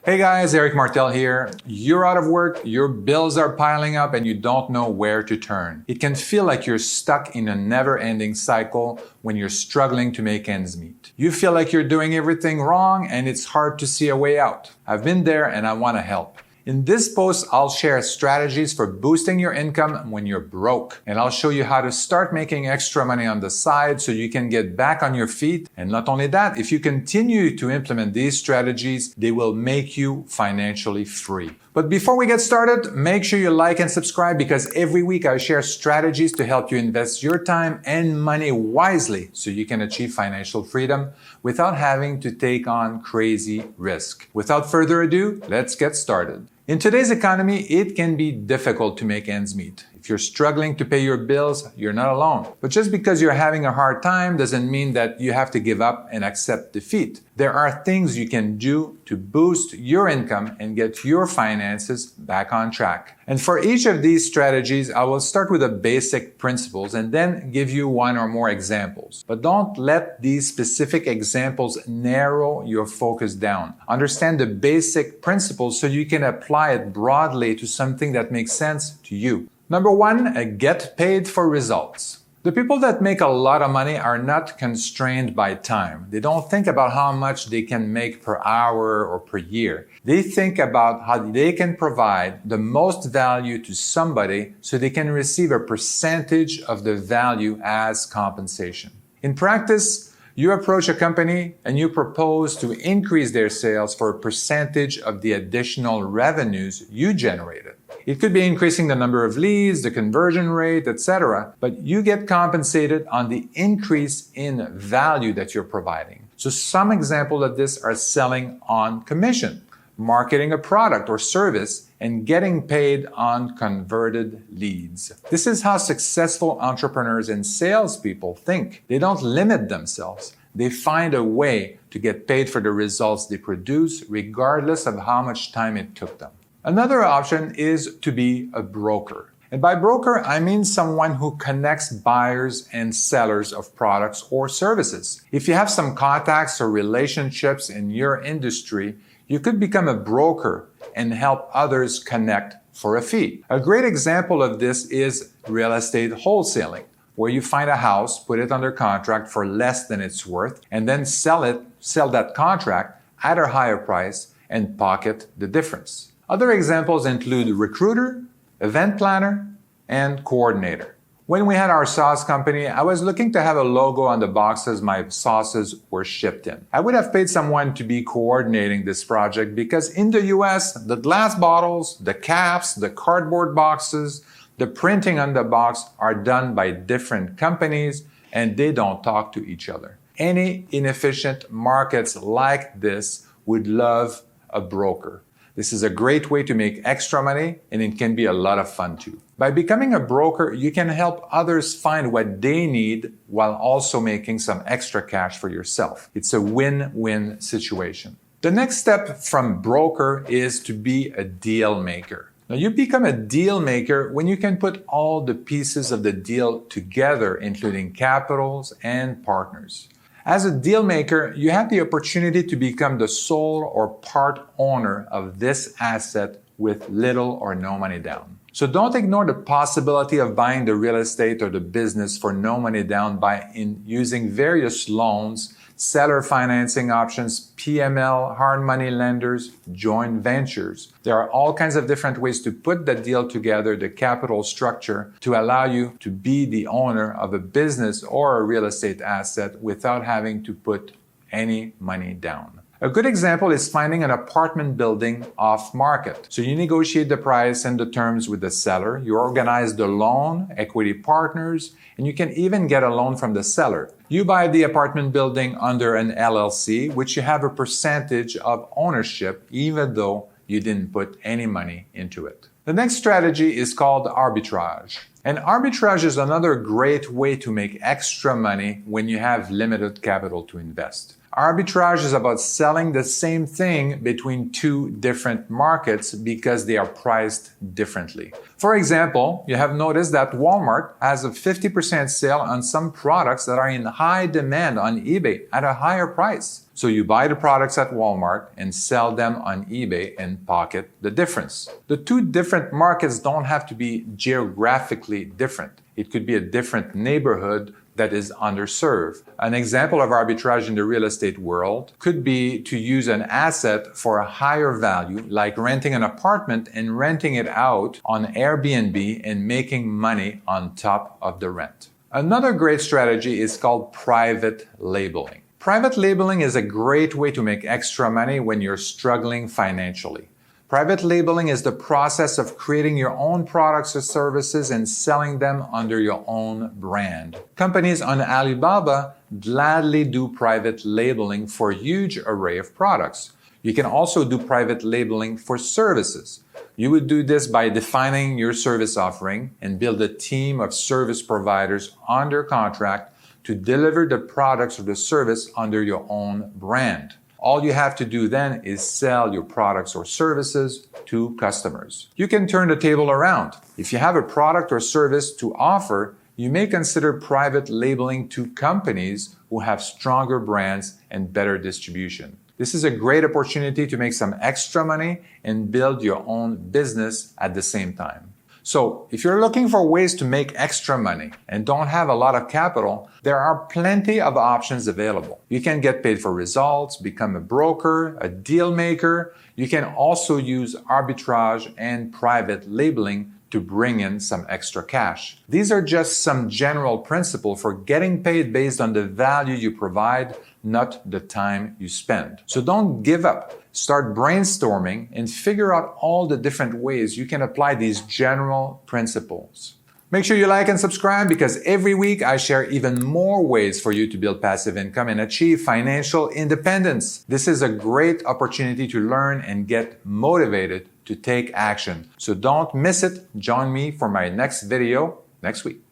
Hey guys, Eric Martel here. You're out of work, your bills are piling up, and you don't know where to turn. It can feel like you're stuck in a never-ending cycle when you're struggling to make ends meet. You feel like you're doing everything wrong and it's hard to see a way out. I've been there and I want to help. In this post, I'll share strategies for boosting your income when you're broke. And I'll show you how to start making extra money on the side so you can get back on your feet. And not only that, if you continue to implement these strategies, they will make you financially free. But before we get started, make sure you like and subscribe because every week I share strategies to help you invest your time and money wisely so you can achieve financial freedom without having to take on crazy risk. Without further ado, let's get started. In today's economy, it can be difficult to make ends meet. If you're struggling to pay your bills, you're not alone. But just because you're having a hard time doesn't mean that you have to give up and accept defeat. There are things you can do to boost your income and get your finances back on track. And for each of these strategies, I will start with the basic principles and then give you one or more examples. But don't let these specific examples narrow your focus down. Understand the basic principles so you can apply it broadly to something that makes sense to you. Number one, get paid for results. The people that make a lot of money are not constrained by time. They don't think about how much they can make per hour or per year. They think about how they can provide the most value to somebody so they can receive a percentage of the value as compensation. In practice, you approach a company and you propose to increase their sales for a percentage of the additional revenues you generated. It could be increasing the number of leads, the conversion rate, etc., but you get compensated on the increase in value that you're providing. So some examples of this are selling on commission, marketing a product or service, and getting paid on converted leads. This is how successful entrepreneurs and salespeople think. They don't limit themselves. They find a way to get paid for the results they produce, regardless of how much time it took them. Another option is to be a broker. And by broker, I mean someone who connects buyers and sellers of products or services. If you have some contacts or relationships in your industry, you could become a broker and help others connect for a fee. A great example of this is real estate wholesaling, where you find a house, put it under contract for less than it's worth, and then sell that contract at a higher price and pocket the difference. Other examples include recruiter, event planner, and coordinator. When we had our sauce company, I was looking to have a logo on the boxes my sauces were shipped in. I would have paid someone to be coordinating this project because in the US, the glass bottles, the caps, the cardboard boxes, the printing on the box are done by different companies and they don't talk to each other. Any inefficient markets like this would love a broker. This is a great way to make extra money and it can be a lot of fun too. By becoming a broker, you can help others find what they need while also making some extra cash for yourself. It's a win-win situation. The next step from broker is to be a deal maker. Now you become a deal maker when you can put all the pieces of the deal together, including capitals and partners. As a deal maker, you have the opportunity to become the sole or part owner of this asset with little or no money down. So don't ignore the possibility of buying the real estate or the business for no money down by using various loans, seller financing options, PML, hard money lenders, joint ventures. There are all kinds of different ways to put the deal together, the capital structure, to allow you to be the owner of a business or a real estate asset without having to put any money down. A good example is finding an apartment building off market. So you negotiate the price and the terms with the seller, you organize the loan, equity partners, and you can even get a loan from the seller. You buy the apartment building under an LLC, which you have a percentage of ownership even though you didn't put any money into it. The next strategy is called arbitrage. And arbitrage is another great way to make extra money when you have limited capital to invest. Arbitrage is about selling the same thing between two different markets because they are priced differently. For example, you have noticed that Walmart has a 50% sale on some products that are in high demand on eBay at a higher price. So you buy the products at Walmart and sell them on eBay and pocket the difference. The two different markets don't have to be geographically different. It could be a different neighborhood that is underserved. An example of arbitrage in the real estate world could be to use an asset for a higher value, like renting an apartment and renting it out on Airbnb and making money on top of the rent. Another great strategy is called private labeling. Private labeling is a great way to make extra money when you're struggling financially. Private labeling is the process of creating your own products or services and selling them under your own brand. Companies on Alibaba gladly do private labeling for a huge array of products. You can also do private labeling for services. You would do this by defining your service offering and build a team of service providers under contract to deliver the products or the service under your own brand. All you have to do then is sell your products or services to customers. You can turn the table around. If you have a product or service to offer, you may consider private labeling to companies who have stronger brands and better distribution. This is a great opportunity to make some extra money and build your own business at the same time. So, if you're looking for ways to make extra money and don't have a lot of capital, there are plenty of options available. You can get paid for results, become a broker, a deal maker. You can also use arbitrage and private labeling to bring in some extra cash. These are just some general principles for getting paid based on the value you provide, not the time you spend. So don't give up. Start brainstorming and figure out all the different ways you can apply these general principles. Make sure you like and subscribe because every week I share even more ways for you to build passive income and achieve financial independence. This is a great opportunity to learn and get motivated to take action. So don't miss it. Join me for my next video next week.